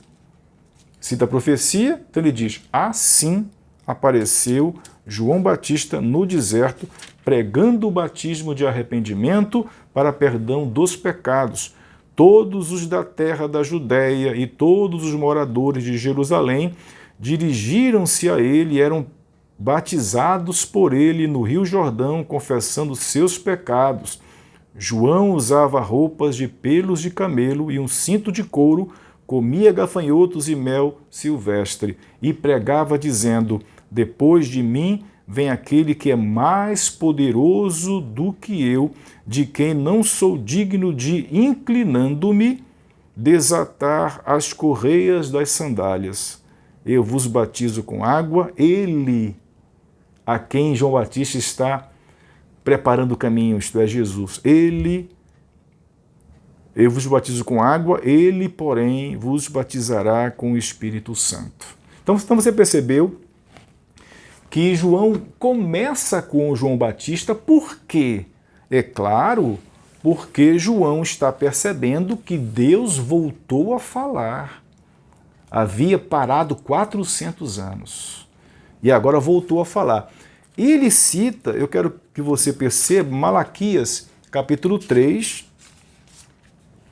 [SPEAKER 1] cita a profecia, então ele diz: assim apareceu João Batista no deserto, pregando o batismo de arrependimento para perdão dos pecados. Todos os da terra da Judéia e todos os moradores de Jerusalém dirigiram-se a ele e eram batizados por ele no Rio Jordão, confessando seus pecados. João usava roupas de pelos de camelo e um cinto de couro, comia gafanhotos e mel silvestre, e pregava dizendo: depois de mim vem aquele que é mais poderoso do que eu, de quem não sou digno de, inclinando-me, desatar as correias das sandálias. Eu vos batizo com água, ele, a quem João Batista está preparando o caminho, isto é, Jesus. Eu vos batizo com água, ele, porém, vos batizará com o Espírito Santo. Então você percebeu que João começa com João Batista, por quê? É claro, porque João está percebendo que Deus voltou a falar. Havia parado 400 anos e agora voltou a falar. E ele cita, eu quero que você perceba, Malaquias, capítulo 3,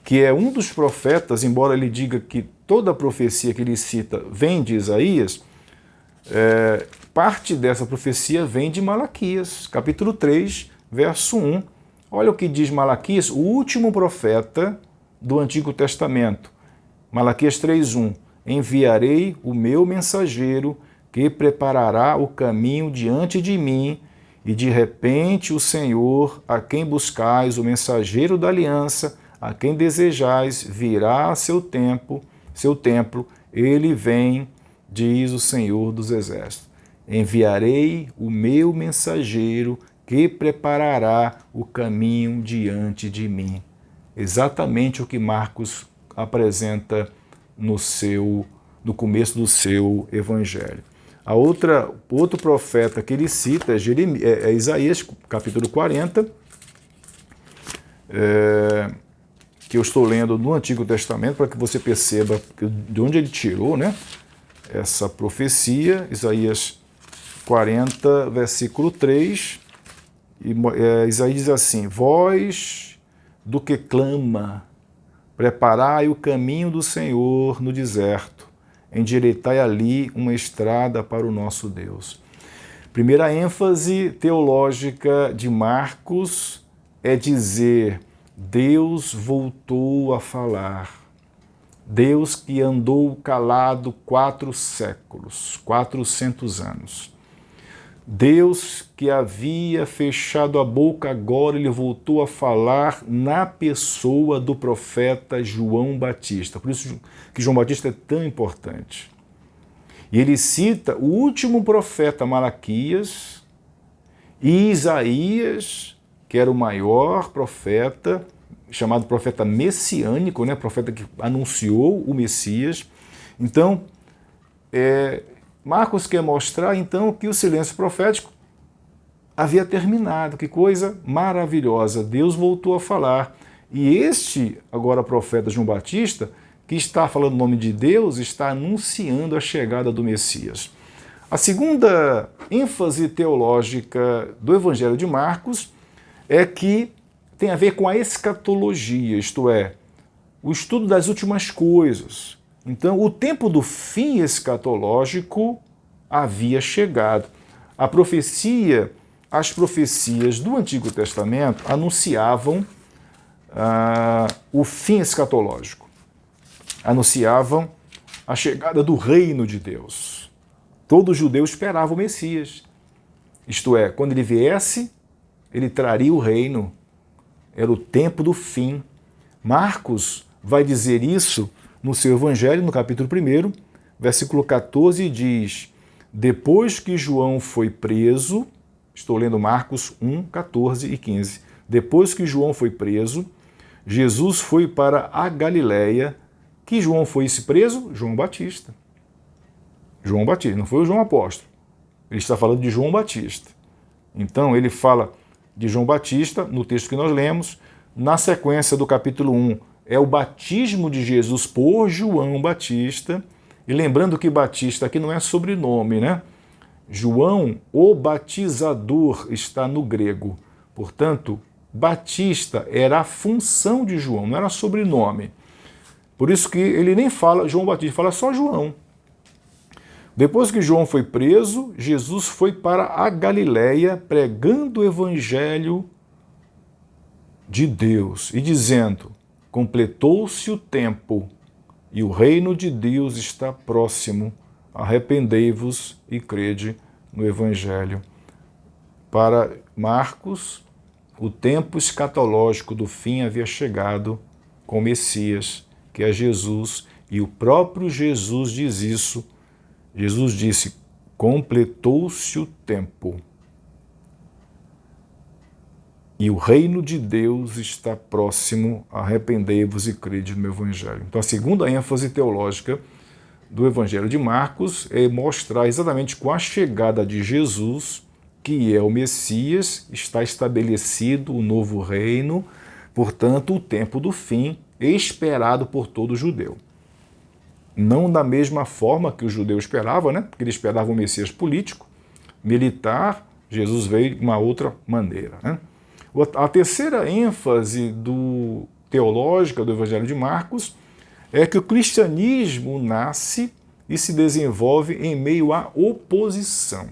[SPEAKER 1] que é um dos profetas, embora ele diga que toda a profecia que ele cita vem de Isaías, parte dessa profecia vem de Malaquias, capítulo 3, verso 1. Olha o que diz Malaquias, o último profeta do Antigo Testamento. Malaquias 3:1. Enviarei o meu mensageiro, que preparará o caminho diante de mim, e de repente o Senhor, a quem buscais, o mensageiro da aliança, a quem desejais, virá a seu templo, ele vem, diz o Senhor dos Exércitos. Enviarei o meu mensageiro, que preparará o caminho diante de mim. Exatamente o que Marcos apresenta no começo do seu evangelho. Outro profeta que ele cita é Isaías, capítulo 40, que eu estou lendo no Antigo Testamento, para que você perceba de onde ele tirou, né, essa profecia. Isaías 40, versículo 3, Isaías diz assim: voz do que clama, preparai o caminho do Senhor no deserto, endireitai ali uma estrada para o nosso Deus. Primeira ênfase teológica de Marcos é dizer: Deus voltou a falar. Deus que andou calado 4 séculos, 400 anos. Deus que havia fechado a boca, agora ele voltou a falar na pessoa do profeta João Batista. Por isso que João Batista é tão importante. E ele cita o último profeta Malaquias e Isaías, que era o maior profeta, chamado profeta messiânico, né? Profeta que anunciou o Messias. Então, Marcos quer mostrar, então, que o silêncio profético havia terminado. Que coisa maravilhosa! Deus voltou a falar. E este, agora, profeta João Batista, que está falando o nome de Deus, está anunciando a chegada do Messias. A segunda ênfase teológica do Evangelho de Marcos é que tem a ver com a escatologia, isto é, o estudo das últimas coisas. Então, o tempo do fim escatológico havia chegado. As profecias do Antigo Testamento anunciavam o fim escatológico. Anunciavam a chegada do reino de Deus. Todo judeu esperava o Messias. Isto é, quando ele viesse, ele traria o reino. Era o tempo do fim. Marcos vai dizer isso no seu Evangelho, no capítulo 1, versículo 14, diz: depois que João foi preso, estou lendo Marcos 1, 14 e 15, depois que João foi preso, Jesus foi para a Galileia. Que João foi esse preso? João Batista. João Batista, não foi o João Apóstolo. Ele está falando de João Batista. Então, ele fala de João Batista no texto que nós lemos. Na sequência do capítulo 1, é o batismo de Jesus por João Batista. E lembrando que Batista aqui não é sobrenome, né? João, o batizador, está no grego. Portanto, Batista era a função de João, não era sobrenome. Por isso que ele nem fala João Batista, fala só João. Depois que João foi preso, Jesus foi para a Galileia pregando o evangelho de Deus e dizendo: completou-se o tempo e o reino de Deus está próximo. Arrependei-vos e crede no evangelho. Para Marcos, o tempo escatológico do fim havia chegado com o Messias, que é Jesus, e o próprio Jesus diz isso. Jesus disse: completou-se o tempo e o reino de Deus está próximo, arrependei-vos e crede no Evangelho. Então, a segunda ênfase teológica do Evangelho de Marcos é mostrar exatamente com a chegada de Jesus, que é o Messias, está estabelecido o novo reino, portanto, o tempo do fim esperado por todo judeu. Não da mesma forma que o judeu esperava, né? Porque ele esperava um Messias político, militar. Jesus veio de uma outra maneira, né? A terceira ênfase teológica do Evangelho de Marcos é que o cristianismo nasce e se desenvolve em meio à oposição.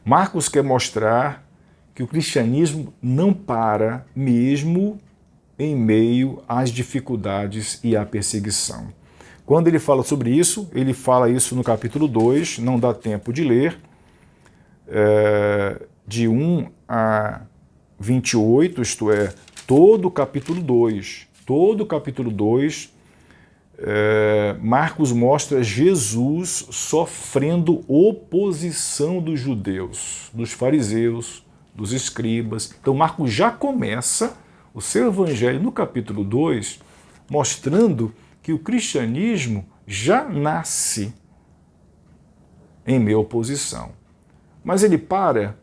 [SPEAKER 1] Marcos quer mostrar que o cristianismo não para mesmo em meio às dificuldades e à perseguição. Quando ele fala sobre isso, ele fala isso no capítulo 2, não dá tempo de ler, de 1 a 28, isto é, todo o capítulo 2. Todo o capítulo 2, Marcos mostra Jesus sofrendo oposição dos judeus, dos fariseus, dos escribas. Então Marcos já começa o seu evangelho no capítulo 2, mostrando que o cristianismo já nasce em meio à oposição. Mas ele para?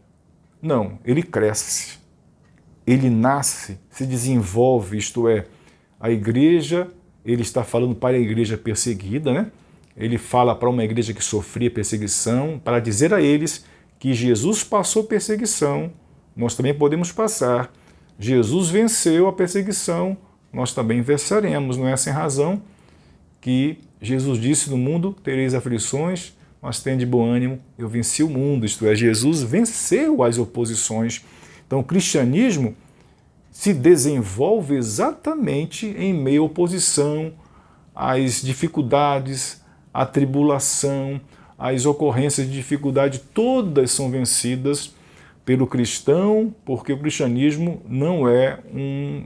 [SPEAKER 1] Não, ele cresce. Ele nasce, se desenvolve, isto é, a igreja, ele está falando para a igreja perseguida, né? Ele fala para uma igreja que sofria perseguição, para dizer a eles que Jesus passou perseguição, nós também podemos passar. Jesus venceu a perseguição, nós também venceremos. Não é sem razão que Jesus disse: no mundo tereis aflições, mas tende bom ânimo, eu venci o mundo. Isto é, Jesus venceu as oposições. Então o cristianismo se desenvolve exatamente em meio à oposição, às dificuldades, à tribulação, as ocorrências de dificuldade, todas são vencidas pelo cristão, porque o cristianismo não é um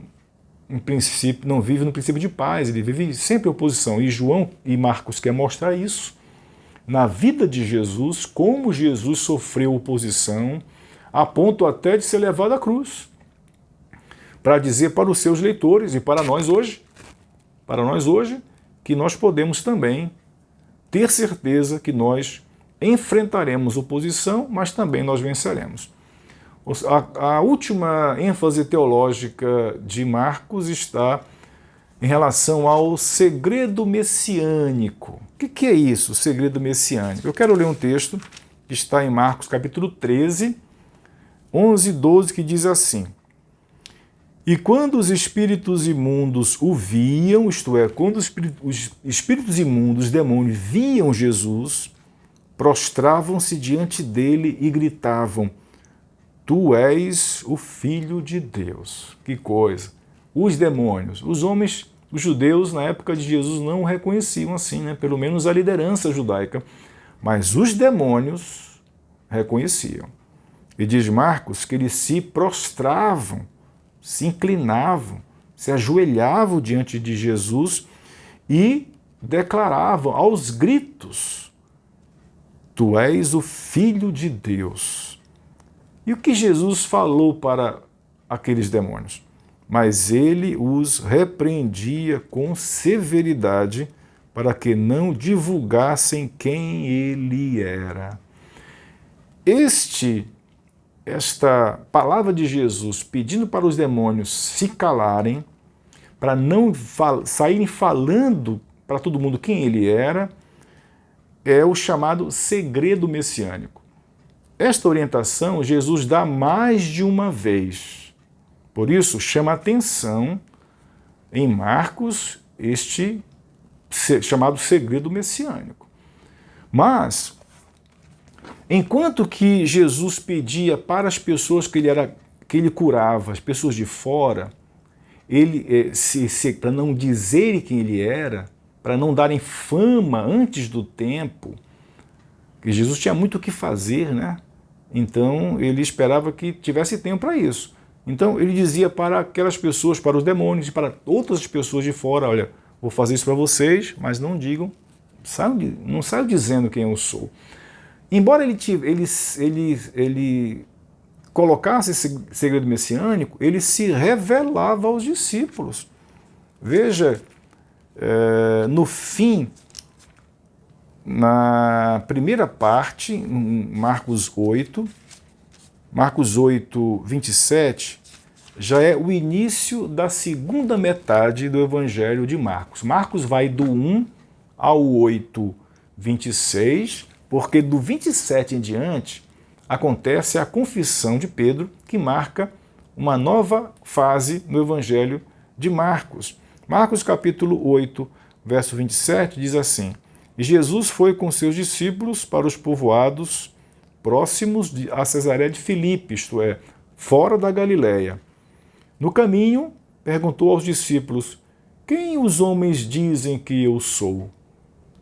[SPEAKER 1] princípio, não vive no princípio de paz, ele vive sempre em oposição. E João e Marcos querem mostrar isso na vida de Jesus, como Jesus sofreu oposição, a ponto até de ser levado à cruz, para dizer para os seus leitores e para nós hoje, que nós podemos também ter certeza que nós enfrentaremos oposição, mas também nós venceremos. A última ênfase teológica de Marcos está em relação ao segredo messiânico. O que é isso, segredo messiânico? Eu quero ler um texto que está em Marcos capítulo 13, 11 e 12, que diz assim: E quando os espíritos imundos o viam, isto é, quando os espíritos imundos, os demônios, viam Jesus, prostravam-se diante dele e gritavam: Tu és o Filho de Deus. Que coisa! Os demônios, os homens, os judeus na época de Jesus não o reconheciam assim, né? Pelo menos a liderança judaica, mas os demônios reconheciam. E diz Marcos que eles se prostravam, se inclinavam, se ajoelhavam diante de Jesus e declaravam aos gritos: Tu és o Filho de Deus. E o que Jesus falou para aqueles demônios? Mas ele os repreendia com severidade para que não divulgassem quem ele era. Esta palavra de Jesus pedindo para os demônios se calarem, para não saírem falando para todo mundo quem ele era, é o chamado segredo messiânico. Esta orientação Jesus dá mais de uma vez. Por isso, chama atenção em Marcos este chamado segredo messiânico. Mas, enquanto que Jesus pedia para as pessoas que ele curava, as pessoas de fora, para não dizerem quem ele era, para não darem fama antes do tempo, que Jesus tinha muito o que fazer, né? Então ele esperava que tivesse tempo para isso. Então ele dizia para aquelas pessoas, para os demônios e para outras pessoas de fora: olha, vou fazer isso para vocês, mas não digam, não saiam dizendo quem eu sou. Embora ele colocasse esse segredo messiânico, ele se revelava aos discípulos. Veja, no fim, na primeira parte, Marcos 8, 27, já é o início da segunda metade do Evangelho de Marcos. Marcos vai do 1 ao 8, 26, porque do 27 em diante acontece a confissão de Pedro, que marca uma nova fase no Evangelho de Marcos. Marcos capítulo 8, verso 27 diz assim: E Jesus foi com seus discípulos para os povoados próximos a Cesareia de Filipe, isto é, fora da Galileia. No caminho, perguntou aos discípulos: Quem os homens dizem que eu sou?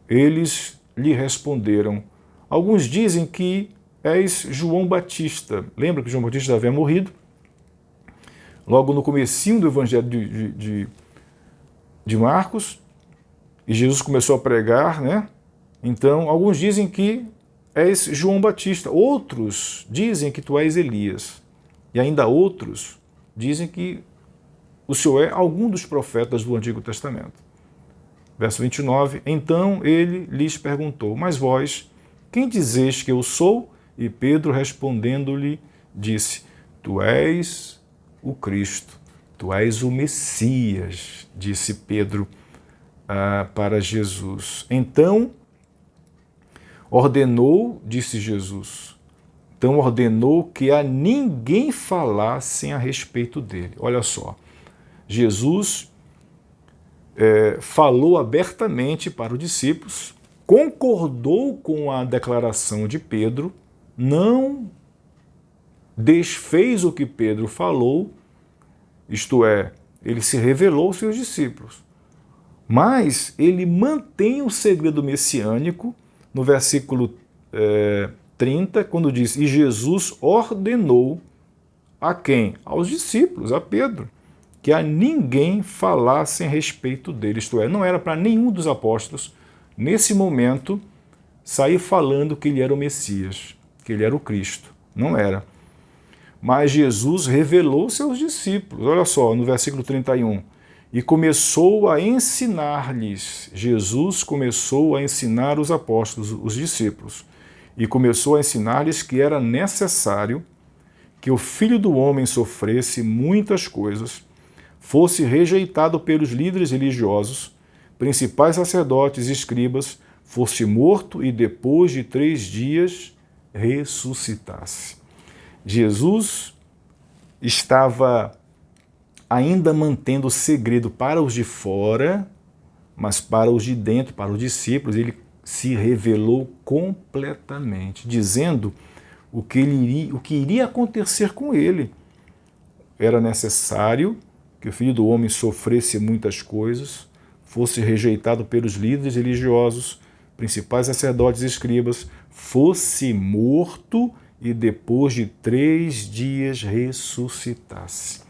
[SPEAKER 1] Eles lhe responderam: Alguns dizem que és João Batista. Lembra que João Batista havia morrido? Logo no comecinho do Evangelho de Marcos, e Jesus começou a pregar, né? Então, alguns dizem que és João Batista, outros dizem que tu és Elias, e ainda outros dizem que o Senhor é algum dos profetas do Antigo Testamento. Verso 29, então ele lhes perguntou: Mas vós, quem dizeis que eu sou? E Pedro respondendo-lhe disse: Tu és o Cristo, tu és o Messias, disse Pedro para Jesus. Então disse Jesus, ordenou que a ninguém falassem a respeito dele. Olha só, Jesus falou abertamente para os discípulos, concordou com a declaração de Pedro, não desfez o que Pedro falou, isto é, ele se revelou aos seus discípulos. Mas ele mantém o segredo messiânico no versículo 30, quando diz: e Jesus ordenou a quem? Aos discípulos, a Pedro, que a ninguém falasse a respeito dele. Isto é, não era para nenhum dos apóstolos, nesse momento, sair falando que ele era o Messias, que ele era o Cristo. Não era. Mas Jesus revelou-se aos discípulos. Olha só, no versículo 31. E começou a ensinar-lhes. Jesus começou a ensinar os apóstolos, os discípulos. E começou a ensinar-lhes que era necessário que o Filho do Homem sofresse muitas coisas, fosse rejeitado pelos líderes religiosos, principais sacerdotes e escribas, fosse morto e depois de 3 dias ressuscitasse. Jesus estava ainda mantendo o segredo para os de fora, mas para os de dentro, para os discípulos, ele se revelou completamente, dizendo o que iria acontecer com ele. Era necessário que o Filho do Homem sofresse muitas coisas, fosse rejeitado pelos líderes religiosos, principais sacerdotes e escribas, fosse morto e depois de 3 dias ressuscitasse.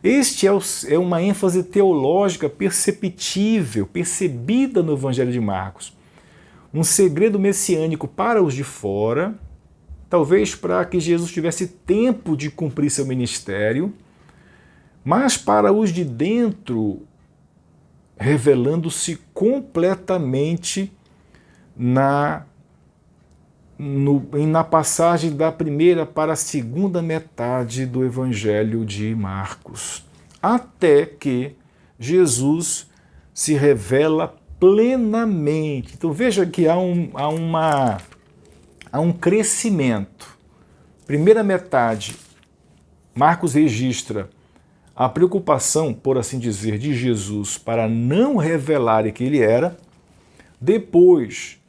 [SPEAKER 1] Este é uma ênfase teológica perceptível, percebida no Evangelho de Marcos. Um segredo messiânico para os de fora, talvez para que Jesus tivesse tempo de cumprir seu ministério, mas para os de dentro, revelando-se completamente na passagem da primeira para a segunda metade do Evangelho de Marcos, até que Jesus se revela plenamente. Então veja que há um crescimento. Primeira metade, Marcos registra a preocupação, por assim dizer, de Jesus para não revelar que ele era. Depois,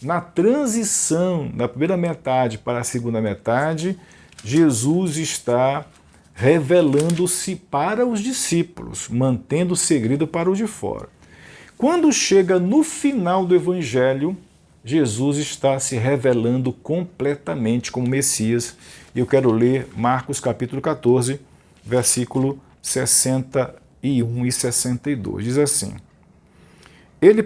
[SPEAKER 1] na transição da primeira metade para a segunda metade, Jesus está revelando-se para os discípulos, mantendo o segredo para os de fora. Quando chega no final do Evangelho, Jesus está se revelando completamente como Messias. Eu quero ler Marcos capítulo 14, versículo 61 e 62. Diz assim: Ele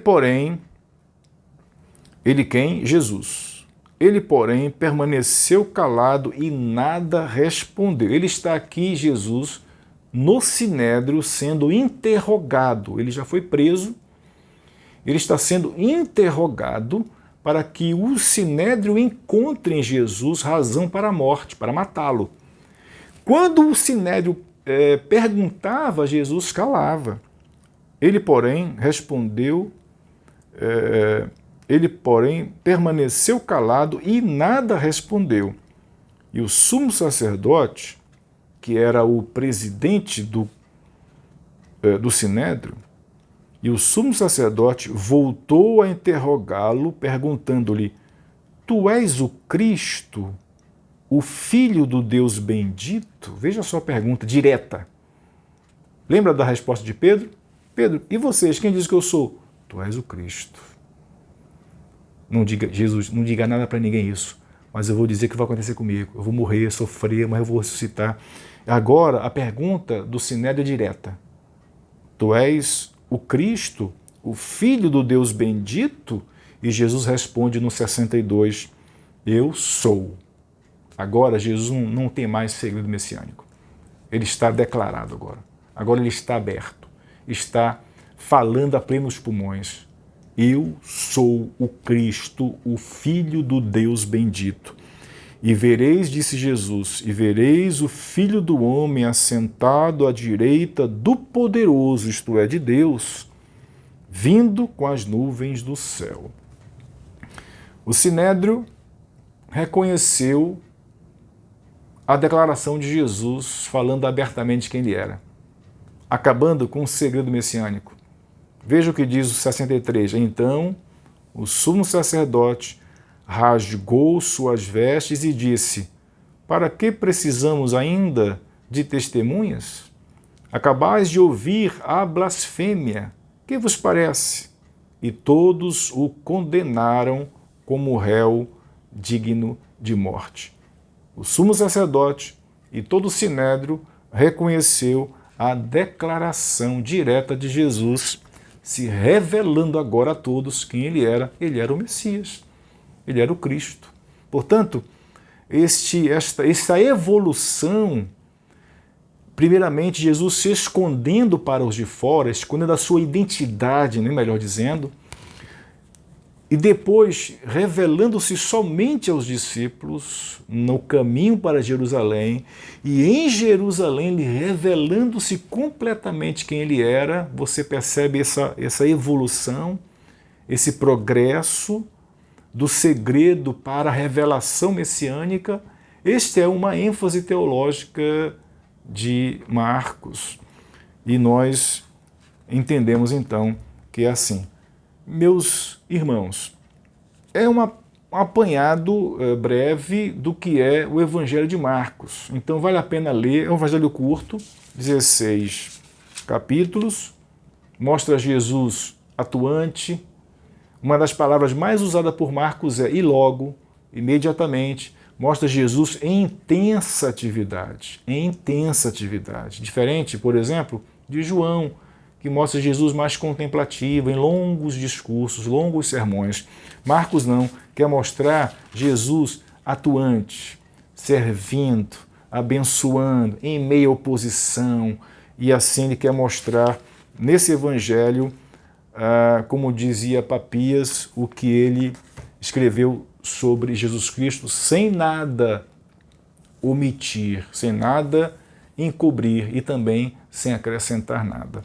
[SPEAKER 1] quem? Jesus. Ele, porém, permaneceu calado e nada respondeu. Ele está aqui, Jesus, no Sinédrio, sendo interrogado. Ele já foi preso. Ele está sendo interrogado para que o Sinédrio encontre em Jesus razão para a morte, para matá-lo. Quando o Sinédrio perguntava, Jesus calava. Ele, porém, respondeu... Ele, porém, permaneceu calado e nada respondeu. E o sumo sacerdote, que era o presidente do Sinédrio, e o sumo sacerdote voltou a interrogá-lo, perguntando-lhe: Tu és o Cristo, o Filho do Deus bendito? Veja só a pergunta direta. Lembra da resposta de Pedro? Pedro, e vocês, quem diz que eu sou? Tu és o Cristo. Não diga, Jesus, não diga nada para ninguém isso, mas eu vou dizer o que vai acontecer comigo. Eu vou morrer, sofrer, mas eu vou ressuscitar. Agora, a pergunta do Sinédrio é direta. Tu és o Cristo, o Filho do Deus bendito? E Jesus responde no 62, eu sou. Agora, Jesus não tem mais segredo messiânico. Ele está declarado agora. Agora ele está aberto. Está falando a plenos pulmões. Eu sou o Cristo, o Filho do Deus bendito. E vereis, disse Jesus, e vereis o Filho do Homem assentado à direita do Poderoso, isto é, de Deus, vindo com as nuvens do céu. O Sinédrio reconheceu a declaração de Jesus, falando abertamente quem ele era, acabando com o segredo messiânico. Veja o que diz o 63. Então, o sumo sacerdote rasgou suas vestes e disse: Para que precisamos ainda de testemunhas? Acabais de ouvir a blasfêmia. Que vos parece? E todos o condenaram como réu digno de morte. O sumo sacerdote e todo o sinédrio reconheceu a declaração direta de Jesus, se revelando agora a todos quem ele era. Ele era o Messias, ele era o Cristo. Portanto, essa evolução, primeiramente Jesus se escondendo para os de fora, escondendo a sua identidade, melhor dizendo, e depois revelando-se somente aos discípulos no caminho para Jerusalém, e em Jerusalém ele revelando-se completamente quem ele era. Você percebe essa evolução, esse progresso do segredo para a revelação messiânica. Esta é uma ênfase teológica de Marcos. E nós entendemos então que é assim. Meus irmãos, é um apanhado breve do que é o Evangelho de Marcos. Então vale a pena ler, é um evangelho curto, 16 capítulos, mostra Jesus atuante. Uma das palavras mais usadas por Marcos é "e logo", imediatamente. Mostra Jesus em intensa atividade, Diferente, por exemplo, de João, que mostra Jesus mais contemplativo, em longos discursos, longos sermões. Marcos não, quer mostrar Jesus atuante, servindo, abençoando, em meio à oposição, e assim ele quer mostrar nesse evangelho, como dizia Papias, o que ele escreveu sobre Jesus Cristo, sem nada omitir, sem nada encobrir e também sem acrescentar nada.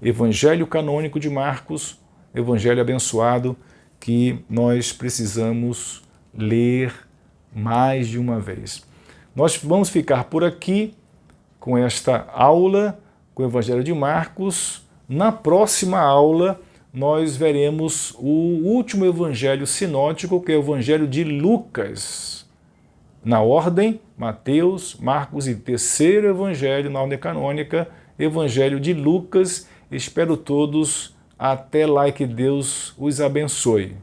[SPEAKER 1] Evangelho canônico de Marcos, evangelho abençoado, que nós precisamos ler mais de uma vez. Nós vamos ficar por aqui com esta aula, com o evangelho de Marcos. Na próxima aula, nós veremos o último evangelho sinótico, que é o evangelho de Lucas. Na ordem, Mateus, Marcos e terceiro evangelho, na ordem canônica, evangelho de Lucas. Espero todos. Até lá e que Deus os abençoe.